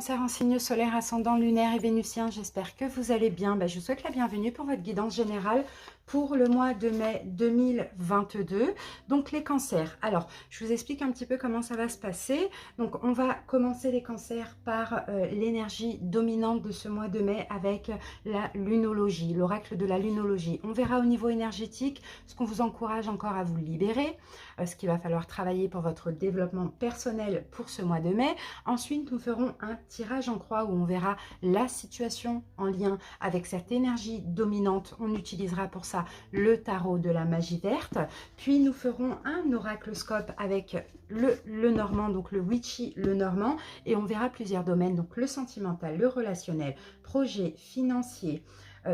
Cancer en signe solaire, ascendant lunaire et vénusien, j'espère que vous allez bien. Je vous souhaite la bienvenue pour votre guidance générale pour le mois de mai 2022. Donc les cancers, alors je vous explique un petit peu comment ça va se passer. Donc on va commencer les cancers par l'énergie dominante de ce mois de mai avec la lunologie, l'oracle de la lunologie. On verra au niveau énergétique ce qu'on vous encourage encore à vous libérer, ce qu'il va falloir travailler pour votre développement personnel pour ce mois de mai. Ensuite, nous ferons un tirage en croix où on verra la situation en lien avec cette énergie dominante. On utilisera pour ça le tarot de la magie verte. Puis nous ferons un oracloscope avec le normand, donc le witchy, le normand, et on verra plusieurs domaines, donc le sentimental, le relationnel, projet financier,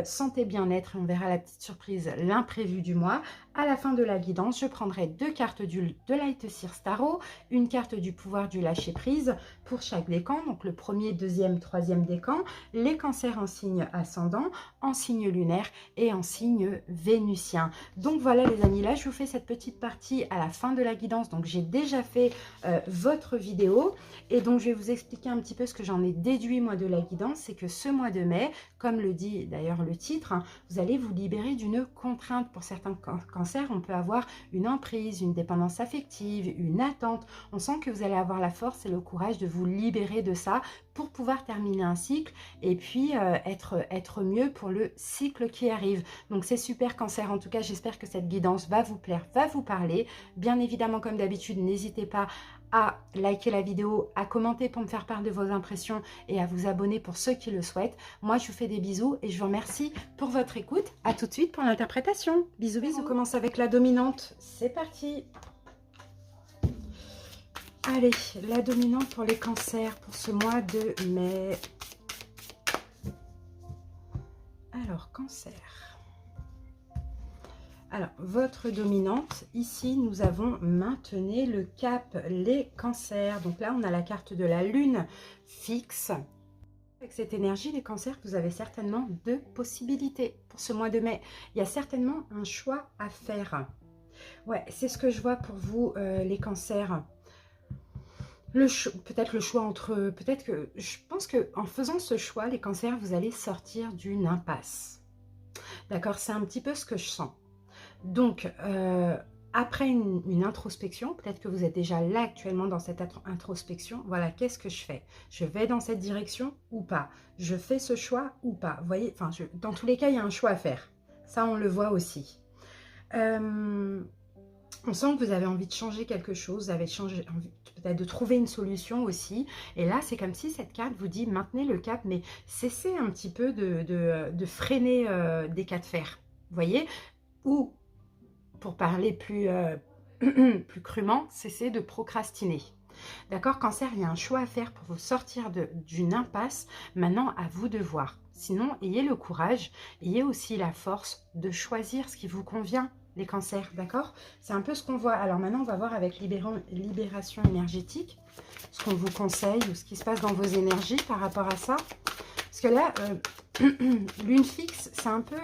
santé bien-être, et on verra la petite surprise, l'imprévu du mois. À la fin de la guidance, je prendrai 2 cartes de Light Seers Tarot, une carte du pouvoir du lâcher prise pour chaque décan, donc le premier, deuxième, troisième décan, les cancers en signe ascendant, en signe lunaire et en signe vénusien. Donc voilà les amis, là je vous fais cette petite partie à la fin de la guidance, donc j'ai déjà fait votre vidéo et donc je vais vous expliquer un petit peu ce que j'en ai déduit moi de la guidance. C'est que ce mois de mai, comme le dit d'ailleurs le titre, vous allez vous libérer d'une contrainte. Pour certains cancers, on peut avoir une emprise, une dépendance affective, une attente. On sent que vous allez avoir la force et le courage de vous libérer de ça pour pouvoir terminer un cycle et puis être mieux pour le cycle qui arrive. Donc c'est super cancer, en tout cas j'espère que cette guidance va vous plaire, va vous parler. Bien évidemment, comme d'habitude, n'hésitez pas à liker la vidéo, à commenter pour me faire part de vos impressions et à vous abonner pour ceux qui le souhaitent. Moi, je vous fais des bisous et je vous remercie pour votre écoute. À tout de suite pour l'interprétation. Bisous, bisous. On commence avec la dominante. C'est parti. Allez, la dominante pour les cancers pour ce mois de mai. Alors, cancer. Alors, votre dominante, ici, nous avons maintenez le cap, les cancers. Donc là, on a la carte de la lune fixe. Avec cette énergie, les cancers, vous avez certainement 2 possibilités pour ce mois de mai. Il y a certainement un choix à faire. Ouais, c'est ce que je vois pour vous, les cancers. Peut-être le choix entre... Peut-être que... Je pense qu'en faisant ce choix, les cancers, vous allez sortir d'une impasse. D'accord? C'est un petit peu ce que je sens. Donc, après une introspection, peut-être que vous êtes déjà là actuellement dans cette introspection, voilà, qu'est-ce que je fais? Je vais dans cette direction ou pas? Je fais ce choix ou pas? Vous voyez, enfin, dans tous les cas, il y a un choix à faire. Ça, on le voit aussi. On sent que vous avez envie de changer quelque chose, vous avez envie peut-être de trouver une solution aussi. Et là, c'est comme si cette carte vous dit, maintenez le cap, mais cessez un petit peu de freiner des cas de fer. Vous voyez? Ou, pour parler plus, plus crûment, cessez de procrastiner. D'accord, cancer, il y a un choix à faire pour vous sortir d'une impasse. Maintenant, à vous de voir. Sinon, ayez le courage, ayez aussi la force de choisir ce qui vous convient, les cancers, d'accord? C'est un peu ce qu'on voit. Alors maintenant, on va voir avec libération énergétique, ce qu'on vous conseille ou ce qui se passe dans vos énergies par rapport à ça. Parce que là, lune fixe, c'est un peu,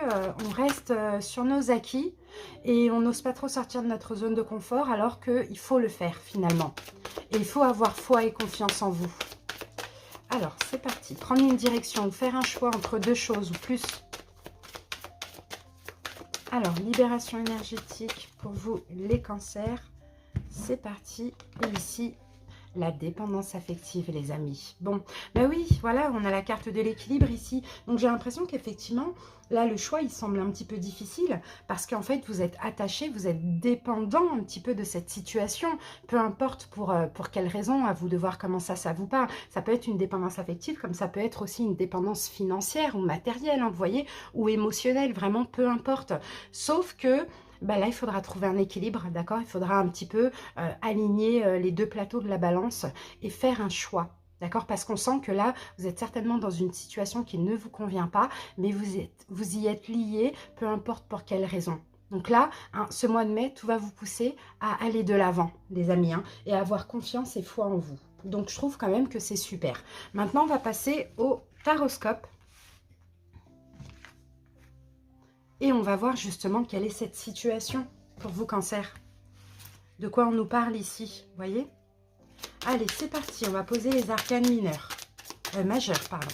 on reste sur nos acquis et on n'ose pas trop sortir de notre zone de confort alors qu'il faut le faire finalement. Et il faut avoir foi et confiance en vous. Alors, c'est parti. Prendre une direction ou faire un choix entre 2 choses ou plus. Alors, libération énergétique pour vous, les cancers. C'est parti. Et ici, la dépendance affective, les amis. Bon, ben oui, voilà, on a la carte de l'équilibre ici. Donc, j'ai l'impression qu'effectivement, là, le choix, il semble un petit peu difficile parce qu'en fait, vous êtes attaché, vous êtes dépendant un petit peu de cette situation. Peu importe pour quelle raison, à vous de voir comment ça vous parle. Ça peut être une dépendance affective, comme ça peut être aussi une dépendance financière ou matérielle, hein, vous voyez, ou émotionnelle, vraiment, peu importe. Sauf que ben là, il faudra trouver un équilibre, d'accord? Il faudra un petit peu aligner les 2 plateaux de la balance et faire un choix, d'accord? Parce qu'on sent que là, vous êtes certainement dans une situation qui ne vous convient pas, mais vous y êtes lié, peu importe pour quelle raison. Donc là, hein, ce mois de mai, tout va vous pousser à aller de l'avant, les amis, hein, et à avoir confiance et foi en vous. Donc, je trouve quand même que c'est super. Maintenant, on va passer au taroscope. Et on va voir justement quelle est cette situation pour vous, cancer. De quoi on nous parle ici, vous voyez? Allez, c'est parti, on va poser les arcanes mineurs. majeur, pardon.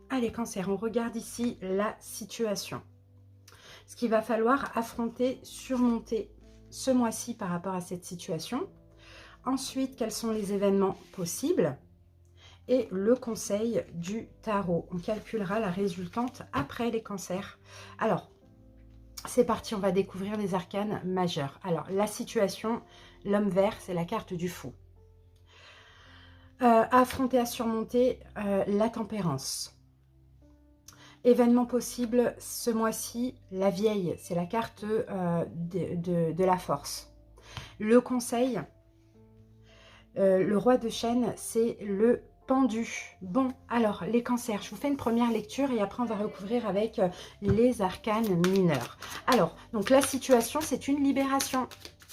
Allez, Cancer, on regarde ici la situation. Ce qu'il va falloir affronter, surmonter ce mois-ci par rapport à cette situation. Ensuite, quels sont les événements possibles? Et le conseil du tarot. On calculera la résultante après les cancers. Alors, c'est parti, on va découvrir les arcanes majeurs. Alors, la situation, l'homme vert, c'est la carte du fou. Affronter, à surmonter, la tempérance. Événement possible ce mois-ci, la vieille, c'est la carte de la force. Le conseil, le roi de chaîne, c'est le pendu. Bon, alors, les cancers, je vous fais une première lecture et après on va recouvrir avec les arcanes mineurs. Alors, donc la situation, c'est une libération.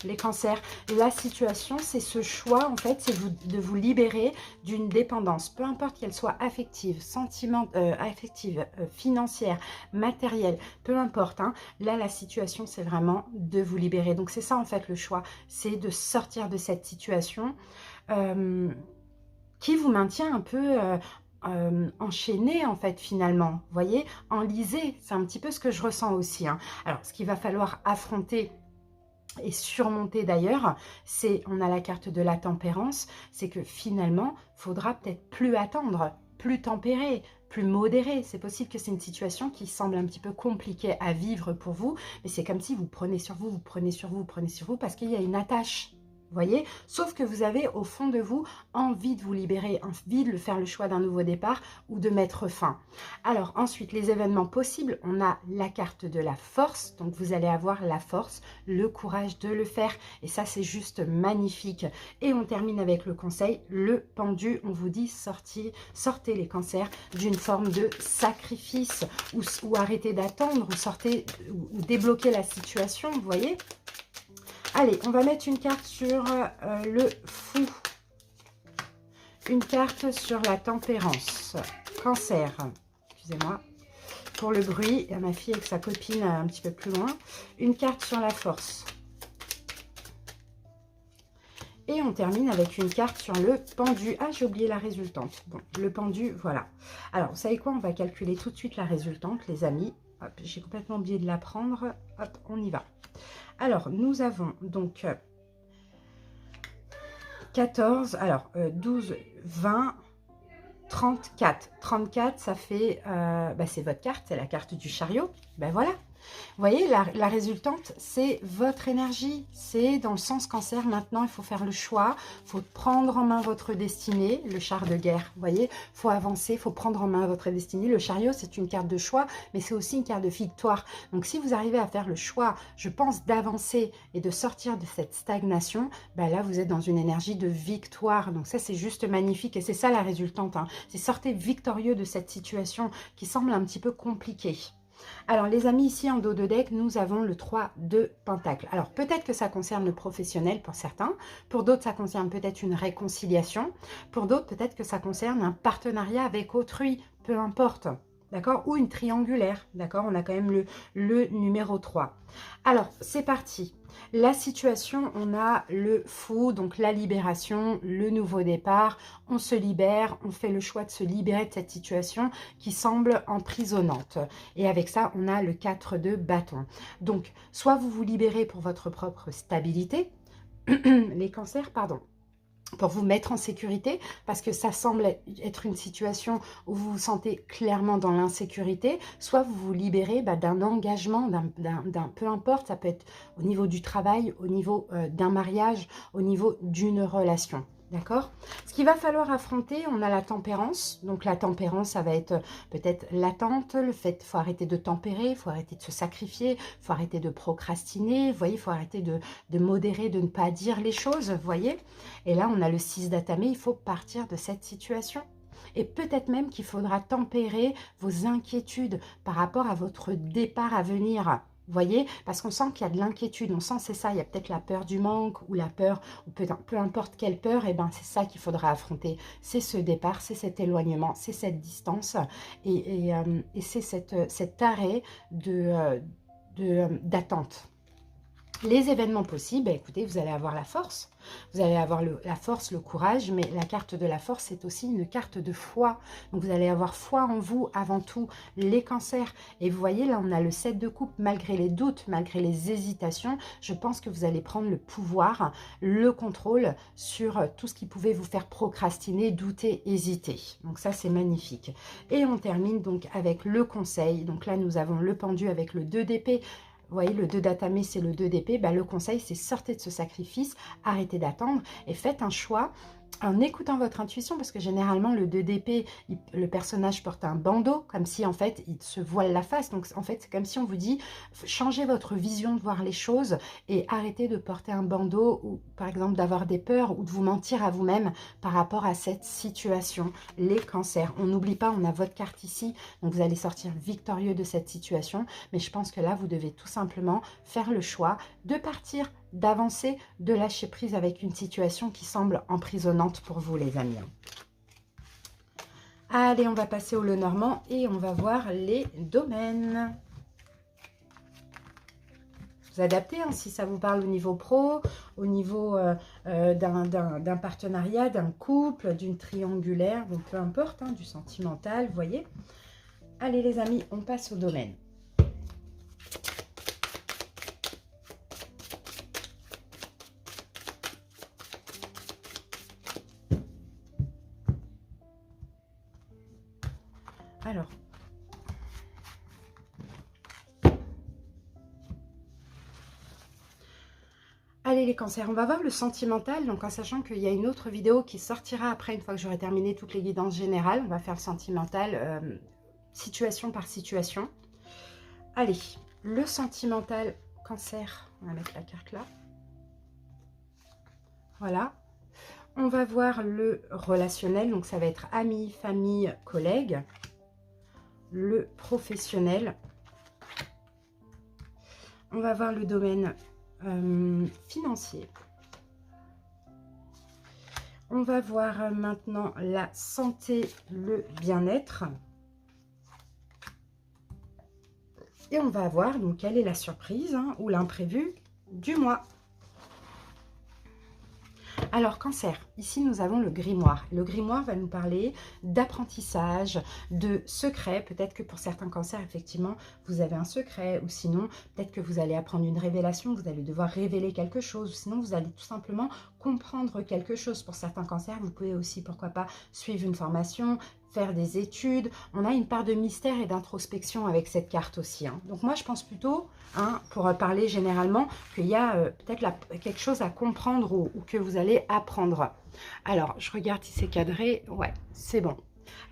Les cancers, la situation, c'est ce choix, en fait, c'est de vous libérer d'une dépendance, peu importe qu'elle soit affective, financière, matérielle, peu importe. Hein. Là, la situation, c'est vraiment de vous libérer. Donc, c'est ça, en fait, le choix, c'est de sortir de cette situation qui vous maintient un peu enchaîné, en fait, finalement. Vous voyez, enlisé, c'est un petit peu ce que je ressens aussi. Hein. Alors, ce qu'il va falloir affronter et surmonter d'ailleurs, c'est, on a la carte de la tempérance, c'est que finalement, il faudra peut-être plus attendre, plus tempérer, plus modéré. C'est possible que c'est une situation qui semble un petit peu compliquée à vivre pour vous, mais c'est comme si vous prenez sur vous, vous prenez sur vous, vous prenez sur vous, parce qu'il y a une attache. Vous voyez, sauf que vous avez au fond de vous envie de vous libérer, envie de faire le choix d'un nouveau départ ou de mettre fin. Alors ensuite, les événements possibles, on a la carte de la force, donc vous allez avoir la force, le courage de le faire et ça c'est juste magnifique. Et on termine avec le conseil, le pendu, on vous dit sortez les cancers d'une forme de sacrifice ou arrêtez d'attendre ou sortez ou débloquez la situation, vous voyez. Allez, on va mettre une carte sur le fou. Une carte sur la tempérance. Cancer. Excusez-moi. Pour le bruit, il y a ma fille avec sa copine un petit peu plus loin. Une carte sur la force. Et on termine avec une carte sur le pendu. Ah, j'ai oublié la résultante. Bon, le pendu, voilà. Alors, vous savez quoi? On va calculer tout de suite la résultante, les amis. Hop, j'ai complètement oublié de la prendre. Hop, on y va. Alors, nous avons donc 14, alors 12, 20, 34. 34, ça fait, c'est votre carte, c'est la carte du chariot. Ben voilà. Vous voyez, la résultante, c'est votre énergie. C'est dans le sens cancer. Maintenant, il faut faire le choix. Il faut prendre en main votre destinée. Le char de guerre, vous voyez, il faut avancer. Il faut prendre en main votre destinée. Le chariot, c'est une carte de choix, mais c'est aussi une carte de victoire. Donc, si vous arrivez à faire le choix, je pense, d'avancer et de sortir de cette stagnation, ben là, vous êtes dans une énergie de victoire. Donc, ça, c'est juste magnifique. Et c'est ça la résultante. Hein. C'est sortir victorieux de cette situation qui semble un petit peu compliquée. Alors, les amis, ici, en dos de deck, nous avons le 3 de Pentacle. Alors, peut-être que ça concerne le professionnel pour certains. Pour d'autres, ça concerne peut-être une réconciliation. Pour d'autres, peut-être que ça concerne un partenariat avec autrui. Peu importe. D'accord? Ou une triangulaire. D'accord? On a quand même le numéro 3. Alors, c'est parti. La situation, on a le fou, donc la libération, le nouveau départ. On se libère, on fait le choix de se libérer de cette situation qui semble emprisonnante. Et avec ça, on a le 4 de bâton. Donc, soit vous vous libérez pour votre propre stabilité, les cancers, pardon, pour vous mettre en sécurité, parce que ça semble être une situation où vous vous sentez clairement dans l'insécurité, soit vous vous libérez d'un engagement, peu importe, ça peut être au niveau du travail, au niveau d'un mariage, au niveau d'une relation. D'accord? Ce qu'il va falloir affronter, on a la tempérance. Donc la tempérance, ça va être peut-être l'attente, le fait qu'il faut arrêter de tempérer, il faut arrêter de se sacrifier, il faut arrêter de procrastiner, vous voyez, il faut arrêter de modérer, de ne pas dire les choses, vous voyez. Et là, on a le 6 d'atamé, il faut partir de cette situation. Et peut-être même qu'il faudra tempérer vos inquiétudes par rapport à votre départ à venir. Vous voyez, parce qu'on sent qu'il y a de l'inquiétude, on sent c'est ça, il y a peut-être la peur du manque ou la peur, ou peu importe quelle peur, et ben c'est ça qu'il faudra affronter. C'est ce départ, c'est cet éloignement, c'est cette distance et c'est cet arrêt d'attente. Les événements possibles, bah, écoutez, vous allez avoir la force. Vous allez avoir la force, le courage, mais la carte de la force, c'est aussi une carte de foi. Donc, vous allez avoir foi en vous avant tout, les cancers. Et vous voyez, là, on a le 7 de coupe. Malgré les doutes, malgré les hésitations, je pense que vous allez prendre le pouvoir, le contrôle sur tout ce qui pouvait vous faire procrastiner, douter, hésiter. Donc, ça, c'est magnifique. Et on termine donc avec le conseil. Donc là, nous avons le pendu avec le 2 d'épée. Vous voyez, le 2 d'atamé, c'est le 2 d'épée. Bah, le conseil, c'est sortez de ce sacrifice, arrêtez d'attendre et faites un choix en écoutant votre intuition, parce que généralement, le 2 d'épée, le personnage porte un bandeau, comme si, en fait, il se voile la face. Donc, en fait, c'est comme si on vous dit, changez votre vision de voir les choses et arrêtez de porter un bandeau ou, par exemple, d'avoir des peurs ou de vous mentir à vous-même par rapport à cette situation. Les cancers, on n'oublie pas, on a votre carte ici, donc vous allez sortir victorieux de cette situation. Mais je pense que là, vous devez tout simplement faire le choix de partir, d'avancer, de lâcher prise avec une situation qui semble emprisonnante pour vous, les amis. Allez, on va passer au Lenormand et on va voir les domaines. Vous adaptez, hein, si ça vous parle au niveau pro, au niveau d'un partenariat, d'un couple, d'une triangulaire, donc peu importe, hein, du sentimental, vous voyez. Allez les amis, on passe au domaine. Alors, allez les cancers, on va voir le sentimental, donc en sachant qu'il y a une autre vidéo qui sortira après, une fois que j'aurai terminé toutes les guidances générales. On va faire le sentimental situation par situation. Allez, le sentimental cancer, on va mettre la carte là. Voilà. On va voir le relationnel, donc ça va être amis, famille, collègues. Le professionnel. On va voir le domaine financier. On va voir maintenant la santé, le bien-être. Et on va voir donc quelle est la surprise, hein, ou l'imprévu du mois. Alors, cancer, ici nous avons le grimoire. Le grimoire va nous parler d'apprentissage, de secret. Peut-être que pour certains cancers, effectivement, vous avez un secret. Ou sinon, peut-être que vous allez apprendre une révélation, vous allez devoir révéler quelque chose. Ou sinon, vous allez tout simplement comprendre quelque chose. Pour certains cancers, vous pouvez aussi, pourquoi pas, suivre une formation, faire des études. On a une part de mystère et d'introspection avec cette carte aussi, hein. Donc moi, je pense plutôt, hein, pour parler généralement, qu'il y a peut-être quelque chose à comprendre ou que vous allez apprendre. Alors, je regarde si c'est cadré. Ouais, c'est bon.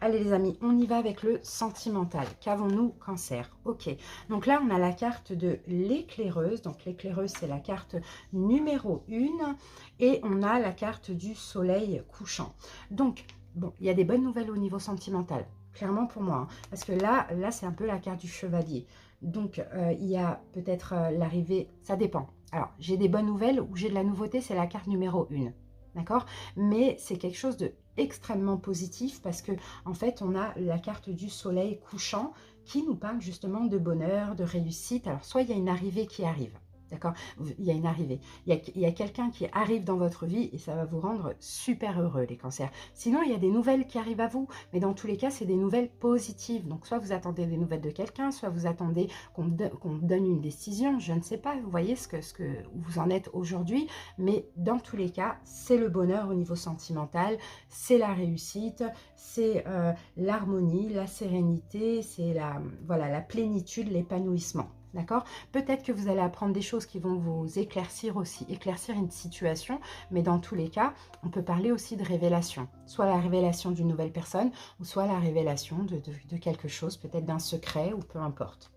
Allez les amis, on y va avec le sentimental. Qu'avons-nous, cancer? Ok, donc là on a la carte de l'éclaireuse. Donc l'éclaireuse, c'est la carte numéro 1. Et on a la carte du soleil couchant. Donc, bon, il y a des bonnes nouvelles au niveau sentimental. Clairement pour moi, hein, parce que là c'est un peu la carte du chevalier. Donc, il y a peut-être l'arrivée, ça dépend. Alors, j'ai des bonnes nouvelles ou j'ai de la nouveauté, c'est la carte numéro 1. D'accord? Mais c'est quelque chose de extrêmement positif parce que, en fait, on a la carte du soleil couchant qui nous parle justement de bonheur, de réussite. Alors, soit il y a une arrivée qui arrive. D'accord? Il y a une arrivée. Il y a quelqu'un qui arrive dans votre vie et ça va vous rendre super heureux, les cancers. Sinon, il y a des nouvelles qui arrivent à vous. Mais dans tous les cas, c'est des nouvelles positives. Donc, soit vous attendez des nouvelles de quelqu'un, soit vous attendez qu'on vous donne une décision. Je ne sais pas, vous voyez où vous en êtes aujourd'hui. Mais dans tous les cas, c'est le bonheur au niveau sentimental. C'est la réussite, c'est l'harmonie, la sérénité, c'est voilà, la plénitude, l'épanouissement. D'accord? Peut-être que vous allez apprendre des choses qui vont vous éclaircir aussi, éclaircir une situation, mais dans tous les cas, on peut parler aussi de révélation. Soit la révélation d'une nouvelle personne, ou soit la révélation de quelque chose, peut-être d'un secret, ou peu importe.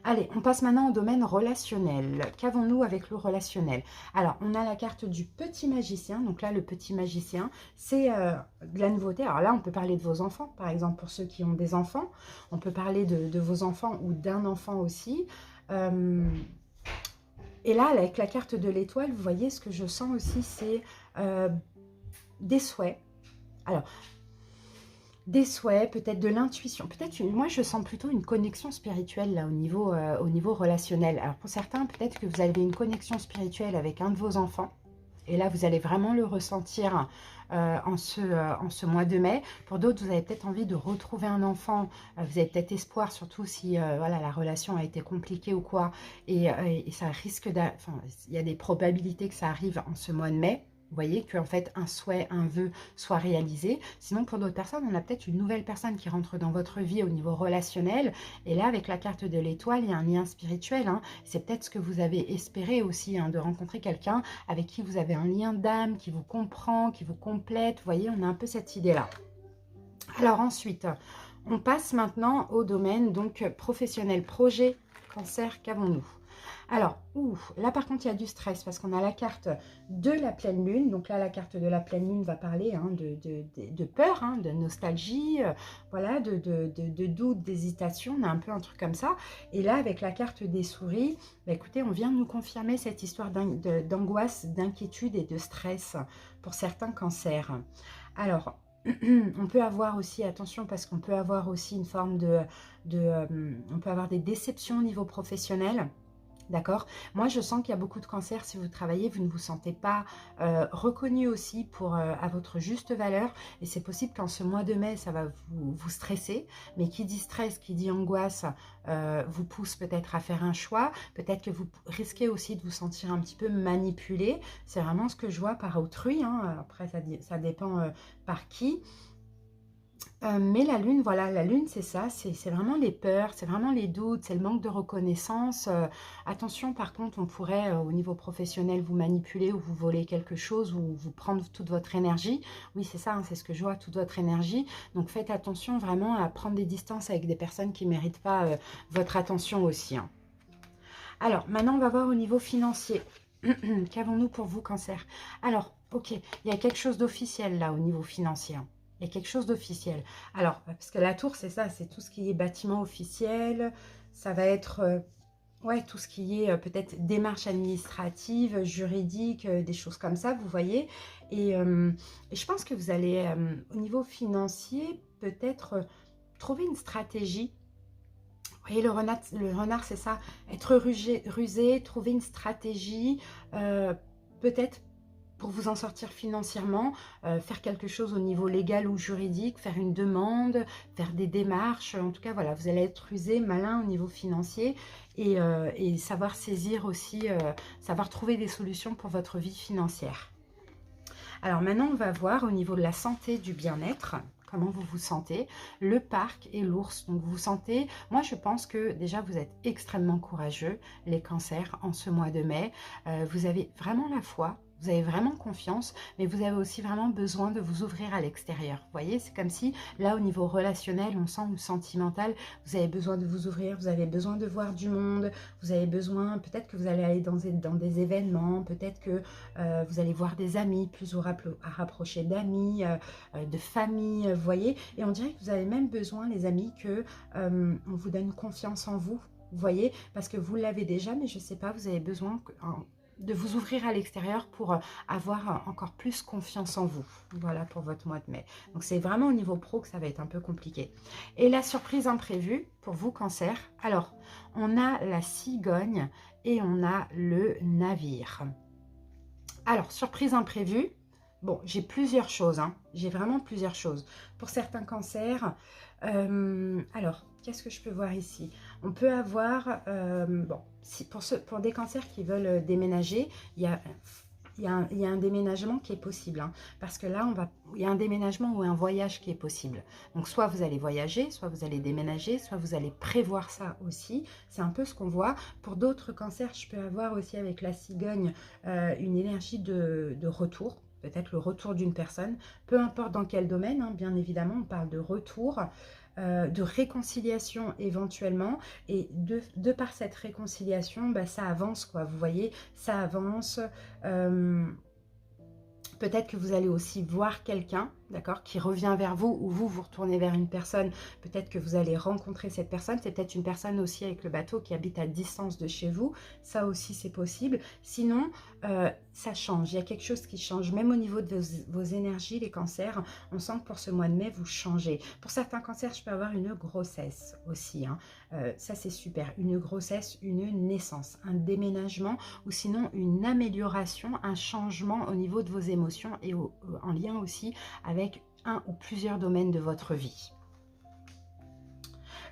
Allez, on passe maintenant au domaine relationnel. Qu'avons-nous avec le relationnel? Alors, on a la carte du petit magicien. Donc là, le petit magicien, c'est de la nouveauté. Alors là, on peut parler de vos enfants, par exemple, pour ceux qui ont des enfants. On peut parler de vos enfants ou d'un enfant aussi. Et là, avec la carte de l'étoile, vous voyez, ce que je sens aussi, c'est des souhaits. Alors, des souhaits, peut-être de l'intuition, peut-être moi je sens plutôt une connexion spirituelle là au niveau relationnel. Alors pour certains, peut-être que vous avez une connexion spirituelle avec un de vos enfants. Et là, vous allez vraiment le ressentir en ce mois de mai. Pour d'autres, vous avez peut-être envie de retrouver un enfant. Vous avez peut-être espoir, surtout si voilà, la relation a été compliquée ou quoi. Et ça risque enfin, il y a des probabilités que ça arrive en ce mois de mai. Vous voyez qu'en fait, un souhait, un vœu soit réalisé. Sinon, pour d'autres personnes, on a peut-être une nouvelle personne qui rentre dans votre vie au niveau relationnel. Et là, avec la carte de l'étoile, il y a un lien spirituel. Hein. C'est peut-être ce que vous avez espéré aussi, hein, de rencontrer quelqu'un avec qui vous avez un lien d'âme, qui vous comprend, qui vous complète. Vous voyez, on a un peu cette idée-là. Alors ensuite, on passe maintenant au domaine donc professionnel, projet, cancer, qu'avons-nous? Alors, là par contre, il y a du stress parce qu'on a la carte de la pleine lune. Donc là, la carte de la pleine lune va parler hein, de peur, hein, de nostalgie, voilà, de doute, d'hésitation. On a un peu un truc comme ça. Et là, avec la carte des souris, bah, écoutez, on vient de nous confirmer cette histoire d'angoisse, d'inquiétude et de stress pour certains cancers. Alors, on peut avoir aussi, attention, parce qu'on peut avoir aussi une forme on peut avoir des déceptions au niveau professionnel. D'accord? Moi, je sens qu'il y a beaucoup de cancers. Si vous travaillez, vous ne vous sentez pas reconnu aussi à votre juste valeur. Et c'est possible qu'en ce mois de mai, ça va vous stresser. Mais qui dit stress, qui dit angoisse, vous pousse peut-être à faire un choix. Peut-être que vous risquez aussi de vous sentir un petit peu manipulé. C'est vraiment ce que je vois par autrui. Hein. Après, ça dépend par qui. Mais la lune, voilà, la lune, c'est ça, c'est vraiment les peurs, c'est vraiment les doutes, c'est le manque de reconnaissance. Attention, par contre, on pourrait, au niveau professionnel, vous manipuler ou vous voler quelque chose ou vous prendre toute votre énergie. Oui, c'est ça, hein, c'est ce que je vois, toute votre énergie. Donc, faites attention vraiment à prendre des distances avec des personnes qui ne méritent pas votre attention aussi. Hein. Alors, maintenant, on va voir au niveau financier. Qu'avons-nous pour vous, cancer? Alors, ok, il y a quelque chose d'officiel là au niveau financier. Hein. Il y a quelque chose d'officiel. Alors, parce que la tour, c'est ça, c'est tout ce qui est bâtiment officiel. Ça va être, ouais, tout ce qui est peut-être démarche administrative, juridique, des choses comme ça, vous voyez. Et je pense que vous allez, au niveau financier, peut-être trouver une stratégie. Vous voyez, le renard c'est ça, être rusé, trouver une stratégie, peut-être pour vous en sortir financièrement, faire quelque chose au niveau légal ou juridique, faire une demande, faire des démarches. En tout cas, voilà, vous allez être rusé, malin au niveau financier et savoir saisir aussi, savoir trouver des solutions pour votre vie financière. Alors maintenant, on va voir au niveau de la santé, du bien-être. Comment vous vous sentez, le parc et l'ours. Donc vous vous sentez, moi je pense que déjà vous êtes extrêmement courageux, les cancers, en ce mois de mai. Vous avez vraiment la foi, vous avez vraiment confiance, mais vous avez aussi vraiment besoin de vous ouvrir à l'extérieur. Vous voyez, c'est comme si là au niveau relationnel, on sent, ou sentimental, vous avez besoin de vous ouvrir, vous avez besoin de voir du monde, vous avez besoin, peut-être que vous allez aller dans des événements, peut-être que vous allez voir des amis, plus à rapprocher d'amis, de famille, vous voyez. Et on dirait que vous avez même besoin, les amis, que on vous donne confiance en vous, vous voyez, parce que vous l'avez déjà, mais je ne sais pas, vous avez besoin de vous ouvrir à l'extérieur pour avoir encore plus confiance en vous. Voilà pour votre mois de mai. Donc c'est vraiment au niveau pro que ça va être un peu compliqué. Et la surprise imprévue pour vous, cancer. Alors, on a la cigogne et on a le navire. Alors, surprise imprévue. Bon, j'ai plusieurs choses. Hein. J'ai vraiment plusieurs choses. Pour certains cancers, alors, qu'est-ce que je peux voir ici? On peut avoir, bon, pour des cancers qui veulent déménager, il y a un déménagement qui est possible. Hein, parce que là, il y a un déménagement ou un voyage qui est possible. Donc, soit vous allez voyager, soit vous allez déménager, soit vous allez prévoir ça aussi. C'est un peu ce qu'on voit. Pour d'autres cancers, je peux avoir aussi avec la cigogne une énergie de retour. Peut-être le retour d'une personne, peu importe dans quel domaine, hein, bien évidemment, on parle de retour, de réconciliation éventuellement, et de par cette réconciliation, bah, ça avance, quoi, vous voyez, ça avance. Peut-être que vous allez aussi voir quelqu'un, d'accord, qui revient vers vous, ou vous retournez vers une personne, peut-être que vous allez rencontrer cette personne, c'est peut-être une personne aussi avec le bateau qui habite à distance de chez vous, ça aussi c'est possible. Sinon, ça change, il y a quelque chose qui change, même au niveau de vos énergies, les cancers, on sent que pour ce mois de mai, vous changez. Pour certains cancers, je peux avoir une grossesse aussi, hein. Ça c'est super, une grossesse, une naissance, un déménagement, ou sinon une amélioration, un changement au niveau de vos émotions et en lien aussi avec un ou plusieurs domaines de votre vie.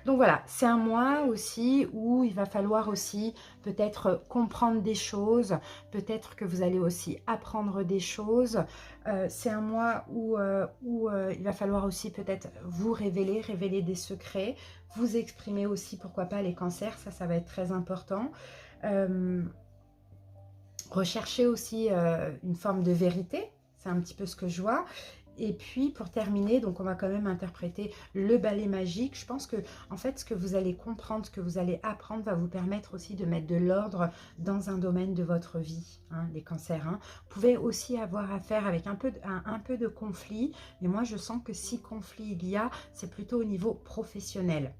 Donc voilà, c'est un mois aussi où il va falloir aussi peut-être comprendre des choses, peut-être que vous allez aussi apprendre des choses. C'est un mois où il va falloir aussi peut-être vous révéler des secrets, vous exprimer aussi, pourquoi pas, les cancers, ça va être très important. Rechercher aussi une forme de vérité, c'est un petit peu ce que je vois. Et puis pour terminer, donc on va quand même interpréter le balai magique. Je pense que en fait ce que vous allez comprendre, ce que vous allez apprendre va vous permettre aussi de mettre de l'ordre dans un domaine de votre vie, hein, les cancers. Hein. Vous pouvez aussi avoir affaire avec un peu de conflit, mais moi je sens que si conflit il y a, c'est plutôt au niveau professionnel.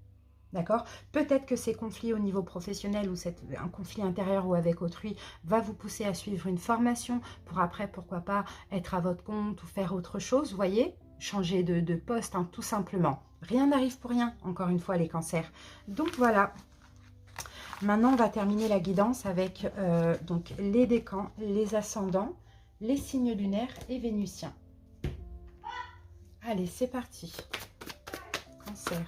D'accord? Peut-être que ces conflits au niveau professionnel ou un conflit intérieur ou avec autrui va vous pousser à suivre une formation pour après, pourquoi pas, être à votre compte ou faire autre chose, vous voyez? Changer de poste, hein, tout simplement. Rien n'arrive pour rien, encore une fois, les cancers. Donc voilà. Maintenant, on va terminer la guidance avec donc les décans, les ascendants, les signes lunaires et vénusiens. Allez, c'est parti. Cancer.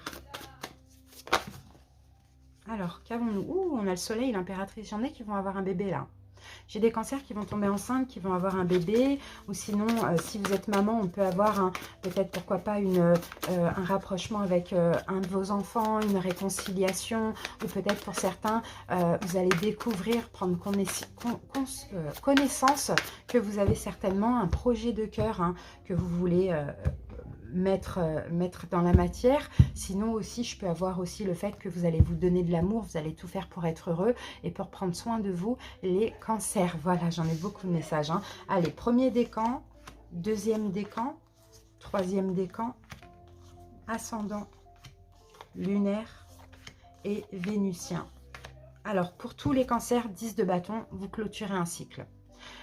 Alors, qu'avons-nous? Ouh, on a le soleil, l'impératrice. J'en ai qui vont avoir un bébé là. J'ai des cancers qui vont tomber enceintes, qui vont avoir un bébé. Ou sinon, si vous êtes maman, on peut avoir peut-être, pourquoi pas, un rapprochement avec un de vos enfants, une réconciliation. Ou peut-être pour certains, vous allez découvrir, prendre connaissance que vous avez certainement un projet de cœur, hein, que vous voulez mettre dans la matière. Sinon aussi, je peux avoir aussi le fait que vous allez vous donner de l'amour, vous allez tout faire pour être heureux et pour prendre soin de vous, les cancers. Voilà, j'en ai beaucoup de messages. Hein. Allez, premier décan, deuxième décan, troisième décan, ascendant, lunaire et vénusien. Alors, pour tous les cancers, 10 de bâton, vous clôturez un cycle.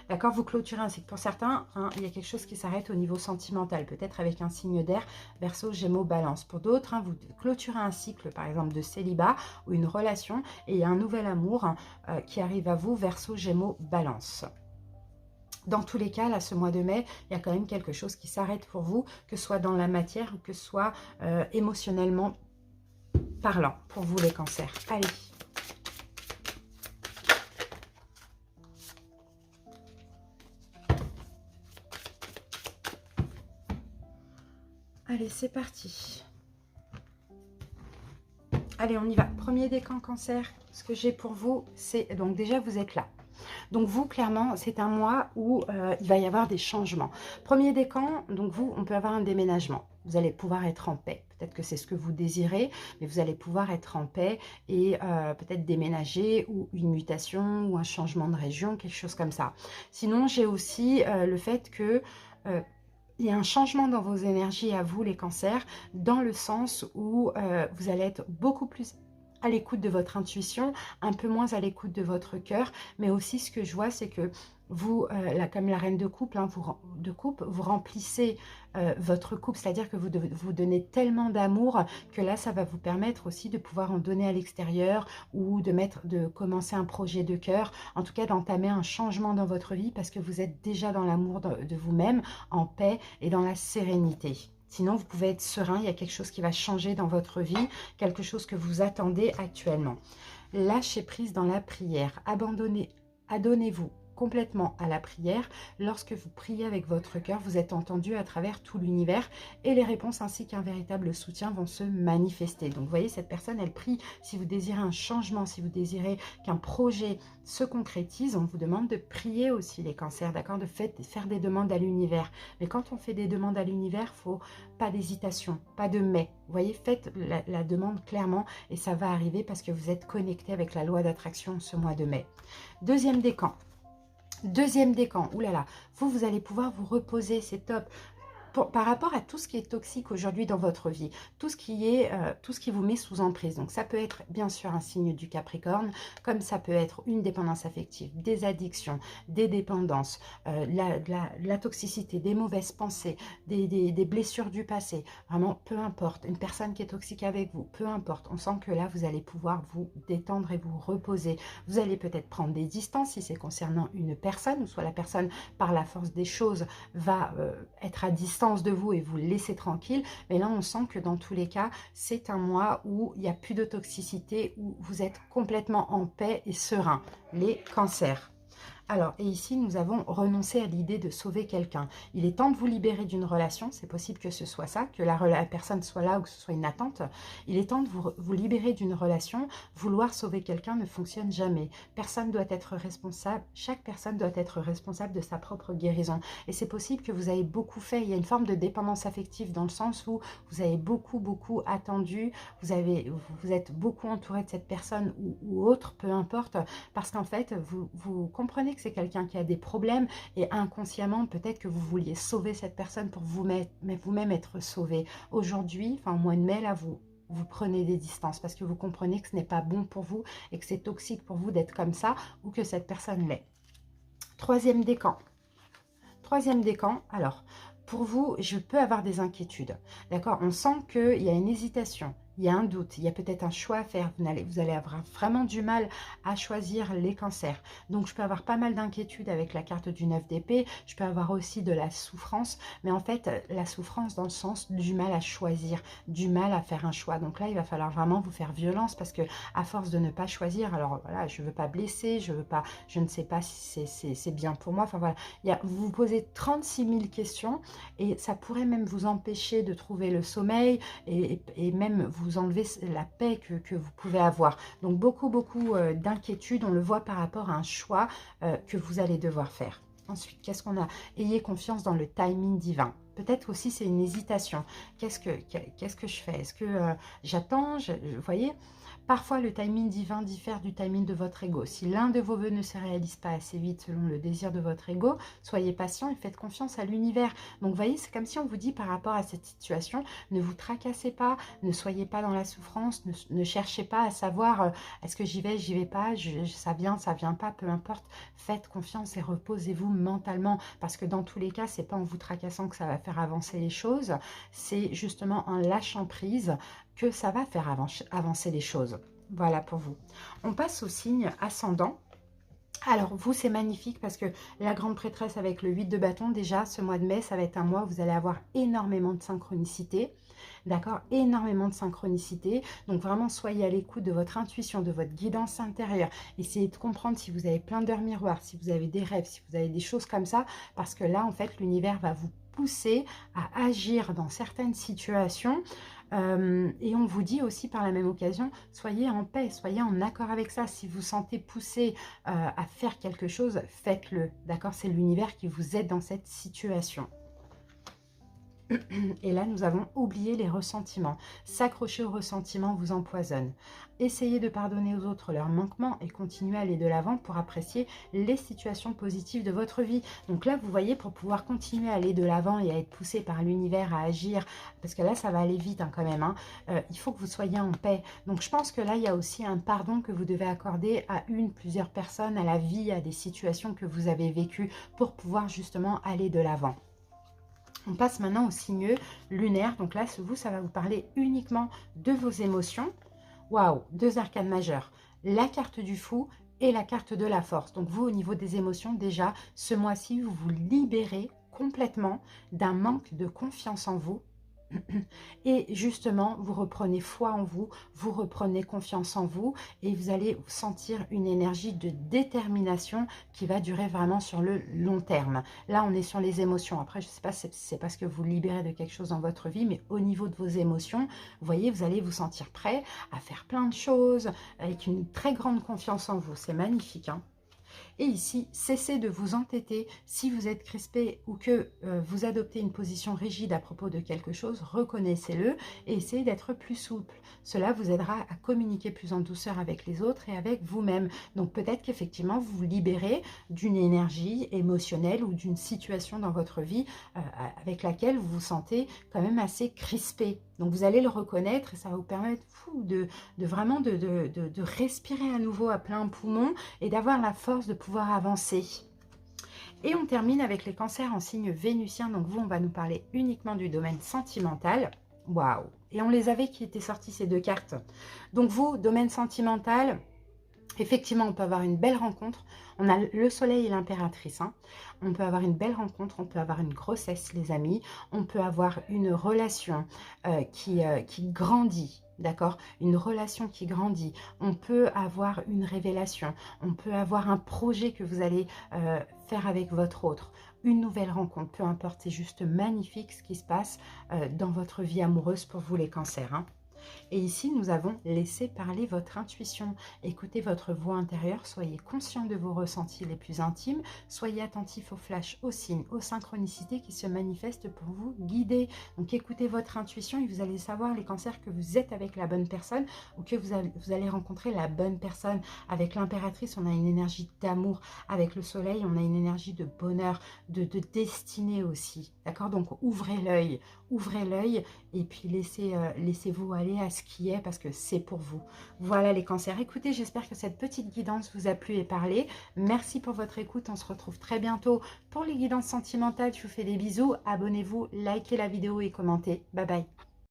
D'accord, vous clôturez un cycle. Pour certains, hein, il y a quelque chose qui s'arrête au niveau sentimental, peut-être avec un signe d'air, Verseau, Gémeaux, Balance. Pour d'autres, hein, vous clôturez un cycle, par exemple, de célibat ou une relation, et il y a un nouvel amour qui arrive à vous, Verseau, Gémeaux, Balance. Dans tous les cas, là, ce mois de mai, il y a quand même quelque chose qui s'arrête pour vous, que ce soit dans la matière ou que ce soit émotionnellement parlant, pour vous, les cancers. Allez. Allez, c'est parti. Allez, on y va. Premier décan cancer, ce que j'ai pour vous, c'est... Donc déjà, vous êtes là. Donc vous, clairement, c'est un mois où il va y avoir des changements. Premier décan, donc vous, on peut avoir un déménagement. Vous allez pouvoir être en paix. Peut-être que c'est ce que vous désirez, mais vous allez pouvoir être en paix et peut-être déménager ou une mutation ou un changement de région, quelque chose comme ça. Sinon, j'ai aussi le fait que... il y a un changement dans vos énergies à vous, les cancers, dans le sens où vous allez être beaucoup plus à l'écoute de votre intuition, un peu moins à l'écoute de votre cœur, mais aussi ce que je vois, c'est que vous, là, comme la reine de coupe, hein, vous remplissez votre coupe, c'est-à-dire que vous donnez tellement d'amour que là, ça va vous permettre aussi de pouvoir en donner à l'extérieur ou de commencer un projet de cœur, en tout cas d'entamer un changement dans votre vie parce que vous êtes déjà dans l'amour de vous-même, en paix et dans la sérénité. Sinon, vous pouvez être serein, il y a quelque chose qui va changer dans votre vie, quelque chose que vous attendez actuellement. Lâchez prise dans la prière, adonnez-vous complètement à la prière. Lorsque vous priez avec votre cœur, vous êtes entendu à travers tout l'univers et les réponses ainsi qu'un véritable soutien vont se manifester. Donc, vous voyez, cette personne, elle prie. Si vous désirez un changement, si vous désirez qu'un projet se concrétise, on vous demande de prier aussi, les cancers, d'accord, de faire des demandes à l'univers. Mais quand on fait des demandes à l'univers, il faut pas d'hésitation, pas de mais. Vous voyez, faites la demande clairement et ça va arriver parce que vous êtes connecté avec la loi d'attraction ce mois de mai. Deuxième décan. Deuxième décan, oulala, vous allez pouvoir vous reposer, c'est top. par rapport à tout ce qui est toxique aujourd'hui dans votre vie, tout ce qui vous met sous emprise. Donc ça peut être bien sûr un signe du Capricorne, comme ça peut être une dépendance affective, des addictions, des dépendances, la toxicité, des mauvaises pensées, des blessures du passé. Vraiment, peu importe, une personne qui est toxique avec vous, peu importe. On sent que là, vous allez pouvoir vous détendre et vous reposer. Vous allez peut-être prendre des distances si c'est concernant une personne, ou soit la personne, par la force des choses, va être à distance de vous et vous laisser tranquille. Mais là, on sent que dans tous les cas, c'est un mois où il n'y a plus de toxicité, où vous êtes complètement en paix et serein. Les cancers. Alors, et ici, nous avons renoncé à l'idée de sauver quelqu'un. Il est temps de vous libérer d'une relation. C'est possible que ce soit ça, que la personne soit là ou que ce soit une attente. Il est temps de vous libérer d'une relation. Vouloir sauver quelqu'un ne fonctionne jamais. Personne doit être responsable. Chaque personne doit être responsable de sa propre guérison. Et c'est possible que vous avez beaucoup fait. Il y a une forme de dépendance affective dans le sens où vous avez beaucoup attendu. Vous êtes beaucoup entouré de cette personne ou autre, peu importe. Parce qu'en fait, vous comprenez que c'est quelqu'un qui a des problèmes et inconsciemment, peut-être que vous vouliez sauver cette personne pour vous-même être sauvé. Aujourd'hui, enfin au mois de mai, là, vous prenez des distances parce que vous comprenez que ce n'est pas bon pour vous et que c'est toxique pour vous d'être comme ça ou que cette personne l'est. Troisième décan. Troisième décan, alors, pour vous, je peux avoir des inquiétudes. D'accord? On sent qu'il y a une hésitation. Il y a un doute, il y a peut-être un choix à faire. Vous allez avoir vraiment du mal à choisir les cancers. Donc, je peux avoir pas mal d'inquiétudes avec la carte du 9 d'épée. Je peux avoir aussi de la souffrance. Mais en fait, la souffrance dans le sens du mal à choisir, du mal à faire un choix. Donc là, il va falloir vraiment vous faire violence parce que à force de ne pas choisir, alors voilà, je ne veux pas blesser, je ne sais pas si c'est bien pour moi. Enfin voilà, vous vous posez 36 000 questions et ça pourrait même vous empêcher de trouver le sommeil et même vous enlever la paix que vous pouvez avoir. Donc beaucoup d'inquiétudes, on le voit par rapport à un choix que vous allez devoir faire. Ensuite, qu'est-ce qu'on a? Ayez confiance dans le timing divin. Peut-être aussi c'est une hésitation. Qu'est-ce que je fais? Est-ce que j'attends? Vous voyez? Parfois, le timing divin diffère du timing de votre ego. Si l'un de vos vœux ne se réalise pas assez vite selon le désir de votre ego, soyez patient et faites confiance à l'univers. Donc, vous voyez, c'est comme si on vous dit par rapport à cette situation, ne vous tracassez pas, ne soyez pas dans la souffrance, ne cherchez pas à savoir est-ce que j'y vais pas, ça vient pas, peu importe. Faites confiance et reposez-vous mentalement parce que dans tous les cas, c'est pas en vous tracassant que ça va faire avancer les choses, c'est justement en lâchant prise que ça va faire avancer les choses. Voilà pour vous. On passe au signe ascendant. Alors, vous, c'est magnifique parce que la grande prêtresse avec le 8 de bâton, déjà, ce mois de mai, ça va être un mois où vous allez avoir énormément de synchronicité. D'accord? Énormément de synchronicité. Donc, vraiment, soyez à l'écoute de votre intuition, de votre guidance intérieure. Essayez de comprendre si vous avez plein d'heures miroirs, si vous avez des rêves, si vous avez des choses comme ça. Parce que là, en fait, l'univers va vous pousser à agir dans certaines situations. Et on vous dit aussi par la même occasion, soyez en paix, soyez en accord avec ça. Si vous sentez poussé à faire quelque chose, faites-le. D'accord? C'est l'univers qui vous aide dans cette situation. Et là, nous avons oublié les ressentiments. S'accrocher aux ressentiments vous empoisonne. Essayez de pardonner aux autres leurs manquements et continuez à aller de l'avant pour apprécier les situations positives de votre vie. Donc là, vous voyez, pour pouvoir continuer à aller de l'avant et à être poussé par l'univers à agir, parce que là, ça va aller vite quand même, hein, il faut que vous soyez en paix. Donc je pense que là, il y a aussi un pardon que vous devez accorder à plusieurs personnes, à la vie, à des situations que vous avez vécues pour pouvoir justement aller de l'avant. On passe maintenant au signe lunaire. Donc là, vous, ça va vous parler uniquement de vos émotions. Waouh, deux arcanes majeures. La carte du fou et la carte de la force. Donc vous, au niveau des émotions, déjà, ce mois-ci, vous vous libérez complètement d'un manque de confiance en vous. Et justement, vous reprenez foi en vous, vous reprenez confiance en vous et vous allez sentir une énergie de détermination qui va durer vraiment sur le long terme. Là, on est sur les émotions. Après, je ne sais pas si c'est parce que vous libérez de quelque chose dans votre vie, mais au niveau de vos émotions, vous voyez, vous allez vous sentir prêt à faire plein de choses avec une très grande confiance en vous. C'est magnifique, hein. Et ici, cessez de vous entêter. Si vous êtes crispé ou que vous adoptez une position rigide à propos de quelque chose, reconnaissez-le et essayez d'être plus souple. Cela vous aidera à communiquer plus en douceur avec les autres et avec vous-même. Donc peut-être qu'effectivement, vous vous libérez d'une énergie émotionnelle ou d'une situation dans votre vie avec laquelle vous vous sentez quand même assez crispé. Donc vous allez le reconnaître et ça va vous permettre de vraiment de respirer à nouveau à plein poumon et d'avoir la force de pouvoir avancer. Et on termine avec les cancers en signe vénusien. Donc vous, on va nous parler uniquement du domaine sentimental. Waouh! Et on les avait qui étaient sortis ces deux cartes. Donc vous, domaine sentimental, effectivement, on peut avoir une belle rencontre. On a le soleil et l'impératrice. Hein. On peut avoir une belle rencontre, on peut avoir une grossesse, les amis. On peut avoir une relation qui grandit. D'accord? Une relation qui grandit. On peut avoir une révélation. On peut avoir un projet que vous allez faire avec votre autre. Une nouvelle rencontre, peu importe. C'est juste magnifique ce qui se passe dans votre vie amoureuse pour vous les cancers. Hein. Et ici, nous avons laissé parler votre intuition. Écoutez votre voix intérieure, soyez conscient de vos ressentis les plus intimes, soyez attentif aux flashs, aux signes, aux synchronicités qui se manifestent pour vous guider. Donc écoutez votre intuition et vous allez savoir les cancers que vous êtes avec la bonne personne ou que vous allez rencontrer la bonne personne. Avec l'impératrice, on a une énergie d'amour. Avec le soleil, on a une énergie de bonheur, de destinée aussi. D'accord? Donc ouvrez l'œil et puis laissez-vous aller à ce qui est parce que c'est pour vous. Voilà les cancers. Écoutez, j'espère que cette petite guidance vous a plu et parlé. Merci pour votre écoute. On se retrouve très bientôt pour les guidances sentimentales. Je vous fais des bisous. Abonnez-vous, likez la vidéo et commentez. Bye bye.